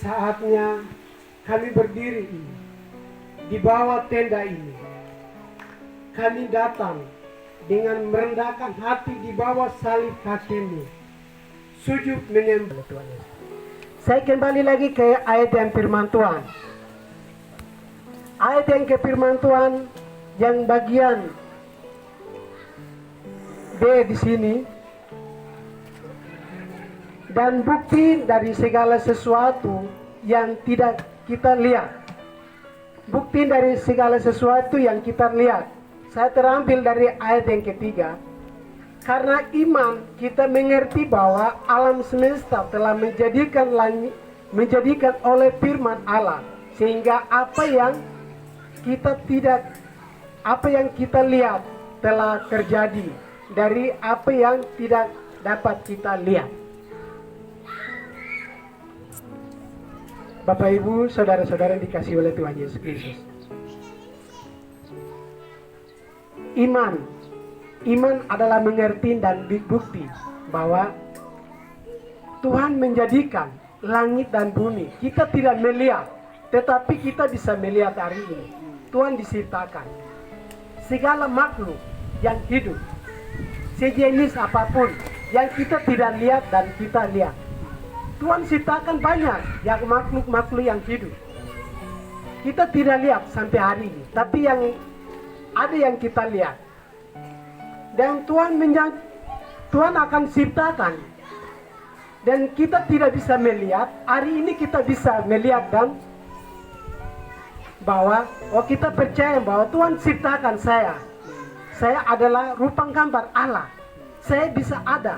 Saatnya kami berdiri di bawah tenda ini. Kami datang dengan merendahkan hati di bawah salib kaki-Mu, sujud menyembah Tuhan Yesus. Saya kembali lagi ke ayat yang firman Tuhan. Ayat yang ke firman Tuhan yang bagian B di sini. Dan bukti dari segala sesuatu yang tidak kita lihat. Bukti dari segala sesuatu yang kita lihat. Saya terambil dari ayat yang ketiga. Karena iman kita mengerti bahwa alam semesta telah menjadikan oleh firman Allah. Sehingga apa yang kita lihat telah terjadi dari apa yang tidak dapat kita lihat. Bapak Ibu, saudara-saudara yang dikasihi oleh Tuhan Yesus Kristus. Iman adalah mengerti dan bukti bahwa Tuhan menjadikan langit dan bumi. Kita tidak melihat, tetapi kita bisa melihat hari ini. Tuhan diciptakan segala makhluk yang hidup, sejenis apapun yang kita tidak lihat dan kita lihat. Tuhan ciptakan banyak yang makhluk-makhluk yang hidup. Kita tidak lihat sampai hari ini, tapi yang ada yang kita lihat. Dan Tuhan akan ciptakan. Dan kita tidak bisa melihat, hari ini kita bisa melihat dan bahwa kita percaya bahwa Tuhan ciptakan saya. Saya adalah rupa gambar Allah. Saya bisa ada.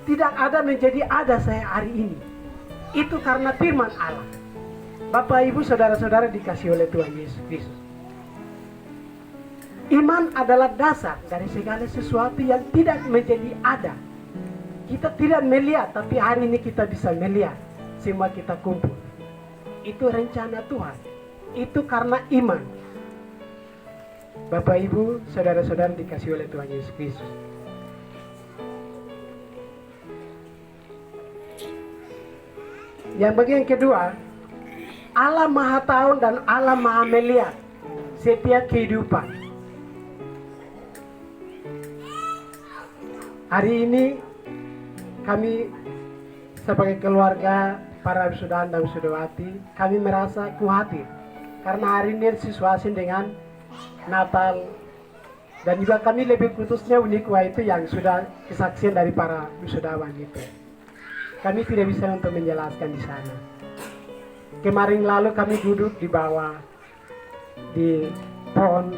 Tidak ada menjadi ada saya hari ini. Itu karena firman Allah. Bapak Ibu saudara-saudara dikasihi oleh Tuhan Yesus Kristus. Iman adalah dasar dari segala sesuatu yang tidak menjadi ada. Kita tidak melihat, tapi hari ini kita bisa melihat. Semua kita kumpul. Itu rencana Tuhan. Itu karena iman. Bapak Ibu saudara-saudara dikasihi oleh Tuhan Yesus Kristus. Yang bagian kedua, Allah Maha Tahu dan Allah Maha Melihat setiap kehidupan. Hari ini kami sebagai keluarga para wisudawan dan wisudawati, kami merasa khawatir karena hari ini sesuai dengan Natal dan juga kami lebih khususnya Unikwa itu yang sudah kesaksian dari para wisudawan itu. Kami tidak bisa untuk menjelaskan di sana. Kemarin lalu kami duduk di bawah di pohon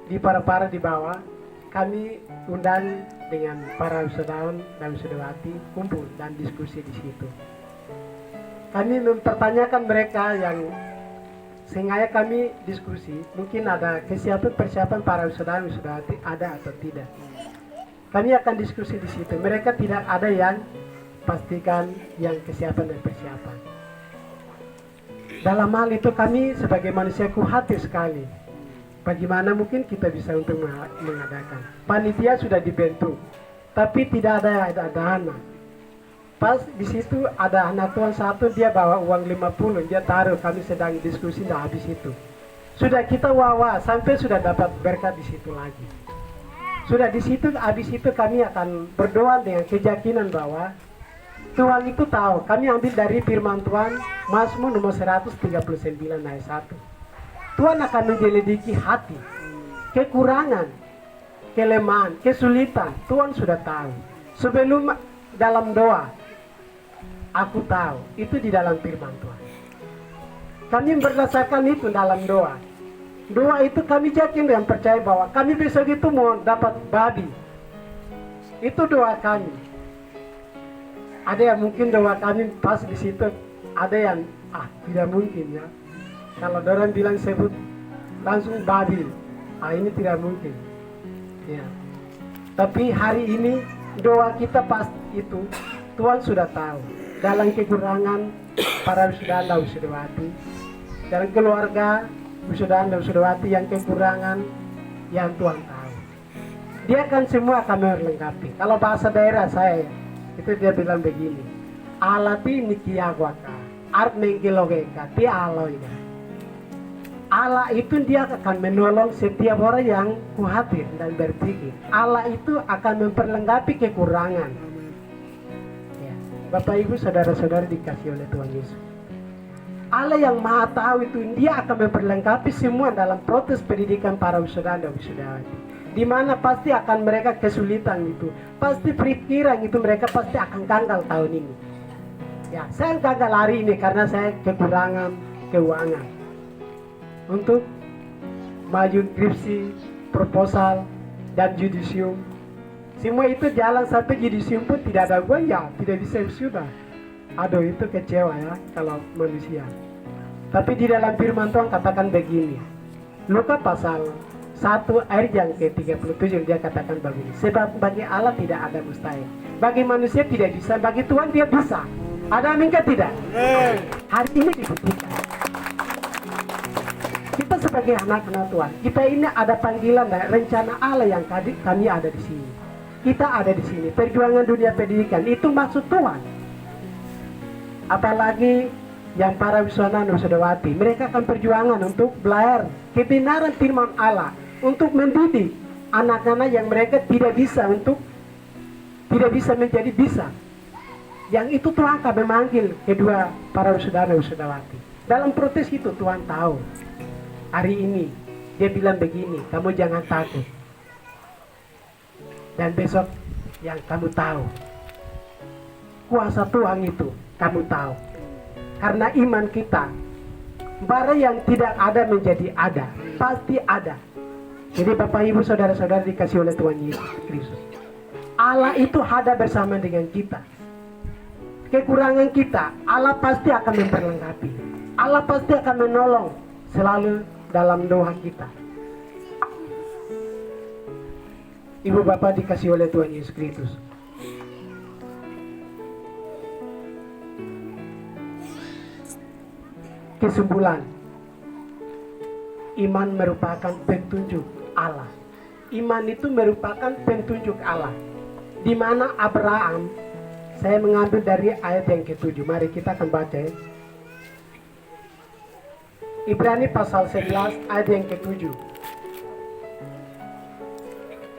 di para di bawah. Kami undang dengan para wisudawan dan wisudawati kumpul dan diskusi di situ. Kami mempertanyakan mereka yang sehingga kami diskusi mungkin ada persiapan para wisudawan wisudawati ada atau tidak. Kami akan diskusi di situ. Mereka tidak ada yang pastikan yang kesiapan dan persiapan. Dalam hal itu kami sebagai manusia khawatir sekali. Bagaimana mungkin kita bisa untuk mengadakan. Panitia sudah dibentuk, tapi tidak ada dana. Pas di situ ada anak Tuhan satu, dia bawa uang 50, dia taruh, kami sedang diskusi, dah habis itu. Sudah kita wawa, sampai sudah dapat berkat di situ lagi. Sudah di situ, habis itu kami akan berdoa dengan keyakinan bahwa Tuhan itu tahu. Kami ambil dari firman Tuhan, Mazmur nomor 139 ayat 1. Tuhan akan menyelidiki hati, kekurangan, kelemahan, kesulitan. Tuhan sudah tahu. Sebelum dalam doa, aku tahu. Itu di dalam firman Tuhan. Kami berdasarkan itu dalam doa. Doa itu kami yakin dan percaya bahwa kami besok itu mau dapat babi. Itu doa kami. Ada yang mungkin doa kami pas di situ, ada yang tidak mungkin ya. Kalau orang bilang sebut langsung Babil, ini tidak mungkin. Ya. Tapi hari ini doa kita pas itu Tuhan sudah tahu. Dalam kekurangan para wisuda dan wisudawati, dalam keluarga wisuda dan wisudawati yang kekurangan, yang Tuhan tahu. Dia akan semua akan melengkapi. Kalau bahasa daerah saya itu dia bilang begini, alati nikiagwaka art menggelogeka ti aloida. Allah itu dia akan menolong setiap orang yang khawatir dan berpikir. Allah itu akan memperlengkapi kekurangan. Ya. Bapak Ibu saudara-saudara dikasih oleh Tuhan Yesus. Allah yang maha tahu itu dia akan memperlengkapi semua dalam proses pendidikan para wisuda dan wisudawati. Di mana pasti akan mereka kesulitan itu. Pasti pikiran itu mereka pasti akan gagal tahun ini. Ya, saya gagal hari ini karena saya kekurangan keuangan untuk maju skripsi, proposal, dan judisium. Semua itu jalan sampai judisium pun tidak ada gua, ya tidak bisa wisuda. Aduh, itu kecewa ya kalau manusia. Tapi di dalam firman Tuhan katakan begini, Lukas pasal 1 ayat yang ke-37 dia katakan begini, sebab bagi Allah tidak ada mustahil, bagi manusia tidak bisa, bagi Tuhan dia bisa. Ada aminkah tidak? Hari ini dibuktikan. Kita sebagai anak-anak Tuhan, kita ini ada panggilan dan rencana Allah yang kami ada di sini. Kita ada di sini. Perjuangan dunia pendidikan itu maksud Tuhan. Apalagi yang para wisuda dan wisudawati, mereka akan perjuangan untuk belajar kebenaran firman Allah, untuk mendidik anak-anak yang mereka tidak bisa menjadi bisa. Yang itu Tuhan akan memanggil kedua para wisuda dan wisudawati. Dalam protes itu Tuhan tahu. Hari ini dia bilang begini, kamu jangan takut. Dan besok yang kamu tahu, kuasa Tuhan itu kamu tahu. Karena iman kita, bara yang tidak ada menjadi ada, pasti ada. Jadi Bapak Ibu saudara-saudara dikasih oleh Tuhan Yesus Kristus, Allah itu ada bersama dengan kita. Kekurangan kita, Allah pasti akan memperlengkapi. Allah pasti akan menolong selalu dalam doa kita. Ibu Bapak dikasih oleh Tuhan Yesus Kristus. Kesimpulan, iman merupakan petunjuk Allah. Iman itu merupakan petunjuk Allah. Di mana Abraham, saya mengambil dari ayat yang ke-7. Mari kita akan baca ya. Ibrani pasal 11 ayat yang ke-7.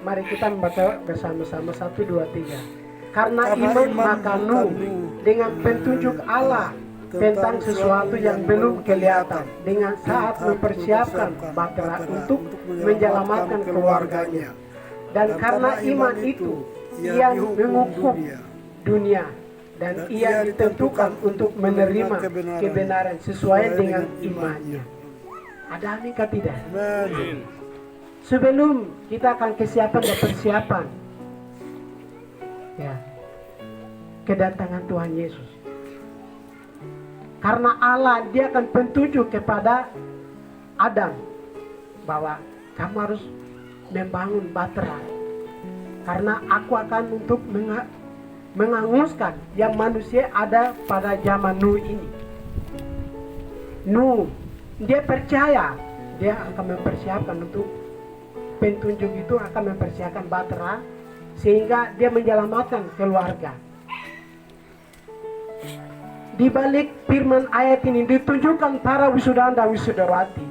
Mari kita membaca bersama-sama 1, 2, 3. Karena iman maka Nuh dengan petunjuk Allah tentang sesuatu yang belum kelihatan, dengan saat mempersiapkan bahtera untuk menyelamatkan keluarganya. Dan karena iman itu ia mengukuh dunia, dan ia ditentukan untuk menerima kebenaran sesuai dengan imannya. Ada aminkah tidak? Sebelum kita akan kesiapan dan persiapan ya, kedatangan Tuhan Yesus, karena Allah dia akan petunjuk kepada Adam bahwa kamu harus membangun bahtera, karena aku akan untuk menghanguskan yang manusia ada pada zaman Nuh ini. Nuh dia percaya, dia akan mempersiapkan untuk petunjuk itu, akan mempersiapkan bahtera sehingga dia menyelamatkan keluarga. Di balik firman ayat ini ditunjukkan para wisuda dan wisudawati.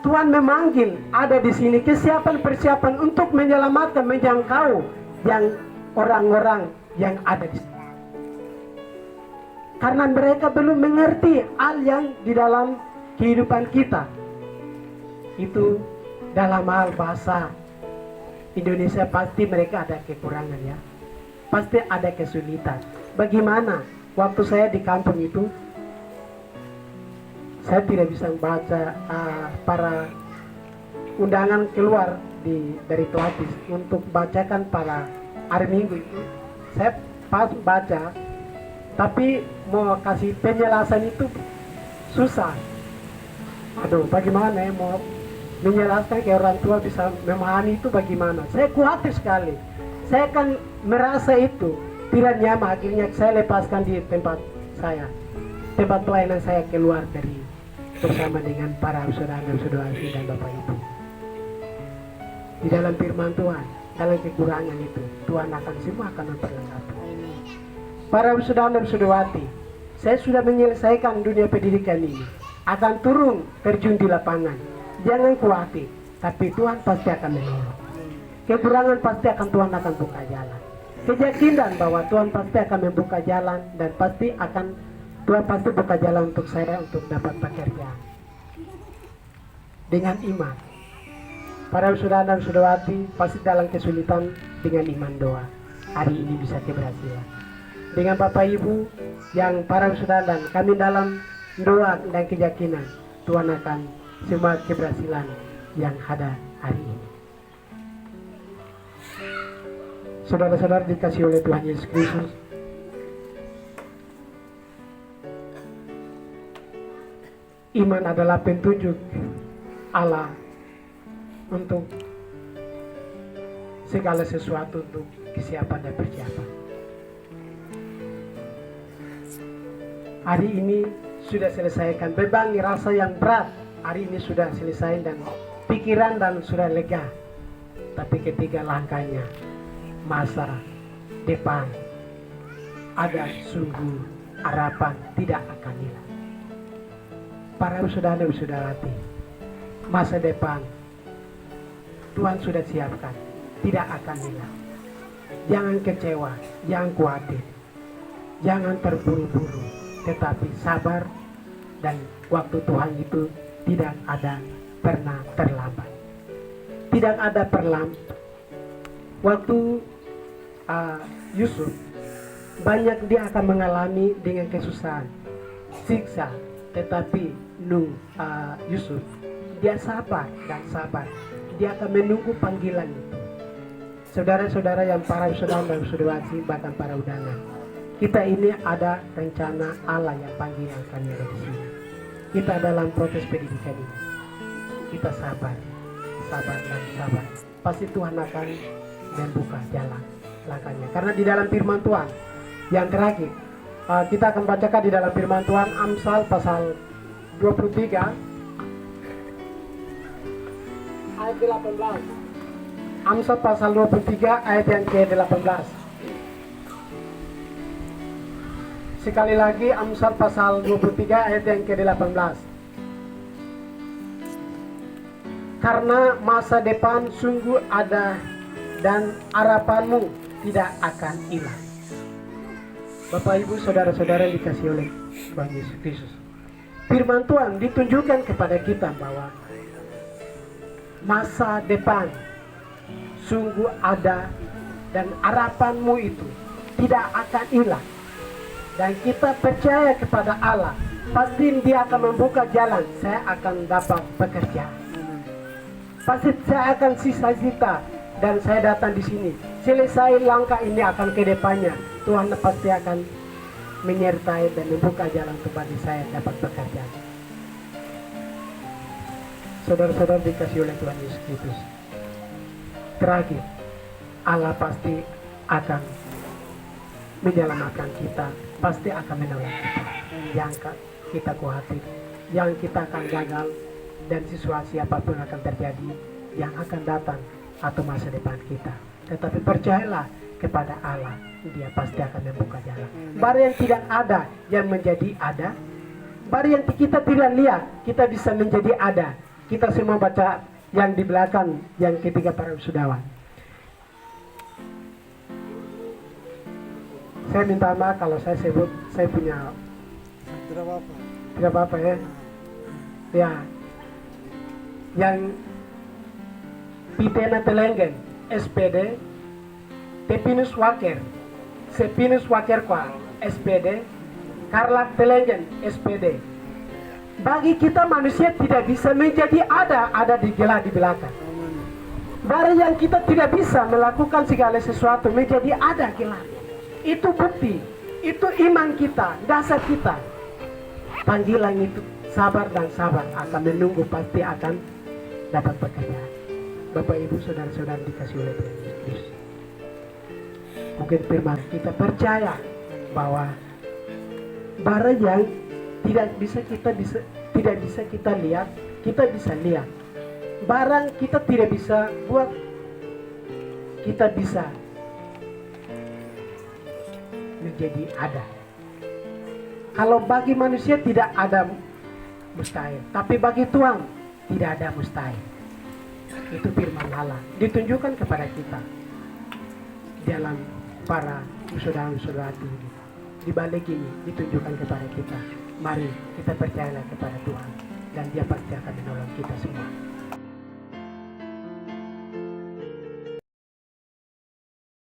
Tuhan memanggil ada di sini kesiapan persiapan untuk menyelamatkan, menjangkau yang orang-orang yang ada di sini. Karena mereka belum mengerti hal yang di dalam kehidupan kita. Itu dalam hal bahasa Indonesia pasti mereka ada kekurangan ya. Pasti ada kesulitan. Bagaimana? Waktu saya di kampung itu, saya tidak bisa membaca para undangan keluar dari Tuatis untuk bacakan para hari Minggu itu. Saya pas baca, tapi mau kasih penjelasan itu susah. Aduh, bagaimana ya mau menjelaskan ke orang tua bisa memahami itu bagaimana? Saya khawatir sekali. Saya kan merasa itu tidak nyaman, akhirnya saya lepaskan di tempat saya, tempat pelayanan saya, keluar dari bersama dengan para saudara dan Bapak Ibu. Di dalam firman Tuhan, dalam kekurangan itu, Tuhan akan semua akan memperlengkapi. Para saudara dan saudawati, saya sudah menyelesaikan dunia pendidikan ini. Akan turun terjun di lapangan. Jangan khawatir, tapi Tuhan pasti akan menolong. Kekurangan pasti akan Tuhan akan buka jalan. Keyakinan bahwa Tuhan pasti akan membuka jalan dan pasti akan Tuhan pasti buka jalan untuk saya untuk dapat pekerjaan. Dengan iman. Para saudara dan saudawati pasti dalam kesulitan dengan iman doa. Hari ini bisa keberhasilan. Dengan Bapak Ibu yang para saudara dan kami dalam doa dan keyakinan Tuhan akan semua keberhasilan yang ada hari ini. Saudara-saudara dikasih oleh Tuhan Yesus Kristus, iman adalah petunjuk Allah untuk segala sesuatu, untuk kesiapan dan persiapan. Hari ini sudah selesaikan beban rasa yang berat. Hari ini sudah selesai dan pikiran dan sudah lega. Tapi ketiga langkahnya masa depan ada sungguh harapan tidak akan hilang. Para saudara dan saudawati, masa depan Tuhan sudah siapkan, tidak akan hilang. Jangan kecewa, jangan khawatir, jangan terburu-buru, tetapi sabar, dan waktu Tuhan itu tidak ada pernah terlambat. Tidak ada terlambat. Waktu Yusuf, banyak dia akan mengalami dengan kesusahan, siksa, tetapi Yusuf dia sabar dan sabar. Dia akan menunggu panggilan itu. Saudara-saudara yang para saudara dan saudawati, bahkan para undangan, kita ini ada rencana Allah yang panggil kami ada di sini. Kita dalam proses pendidikan ini. Kita sabar, sabar dan sabar. Pasti Tuhan akan membuka jalan langkahnya. Karena di dalam firman Tuhan yang terakhir, kita akan bacakan di dalam firman Tuhan Amsal pasal 23 ayat 18. Amsal pasal 23 ayat yang ke-18. Sekali lagi Amsal pasal 23 ayat yang ke-18. Karena masa depan sungguh ada dan harapanmu tidak akan hilang. Bapak Ibu saudara-saudara yang dikasihi oleh Tuhan Yesus Kristus, firman Tuhan ditunjukkan kepada kita bahwa masa depan sungguh ada dan harapanmu itu tidak akan hilang. Dan kita percaya kepada Allah, pasti Dia akan membuka jalan. Saya akan dapat pekerjaan. Pasti saya akan sisa-sita dan saya datang di sini. Selesai langkah ini akan ke depannya. Tuhan pasti akan menyertai dan membuka jalan kepada saya dapat pekerjaan. Saudara-saudara dikasihi oleh Tuhan Yesus Kristus. Terakhir, Allah pasti akan menyelamatkan kita, pasti akan menolong kita. Yang kita khawatir, yang kita akan gagal, dan situasi apapun akan terjadi yang akan datang atau masa depan kita. Tetapi percayalah kepada Allah, Dia pasti akan membuka jalan. Baru yang tidak ada yang menjadi ada, baru yang kita tidak lihat kita bisa menjadi ada. Kita semua baca yang di belakang, yang ketiga para wisudawan. Saya minta maaf kalau saya sebut, saya punya tidak apa-apa ya. Ya, yang Pitena Telenggen SPD, Tepinus Waker, Sepinus Waker Kwa SPD, Karlak Telenggen SPD. Bagi kita manusia tidak bisa menjadi ada di gelar di belakang. Dari yang kita tidak bisa melakukan segala sesuatu menjadi ada gelar. Itu bukti, itu iman kita, dasar kita. Panggilan itu sabar dan sabar akan menunggu pasti akan dapat pekerjaan. Bapak Ibu saudara-saudara dikasih oleh Tuhan Yesus Kristus. Mungkin firman kita percaya bahwa barang yang tidak bisa kita lihat, kita bisa lihat. Barang kita tidak bisa buat, kita bisa menjadi ada. Kalau bagi manusia tidak ada mustahil, tapi bagi Tuhan tidak ada mustahil. Itu firman Allah ditunjukkan kepada kita dalam para saudara-saudara ini. Di balik ini ditunjukkan kepada kita. Mari kita percayalah kepada Tuhan dan Dia pasti akan menolong kita semua.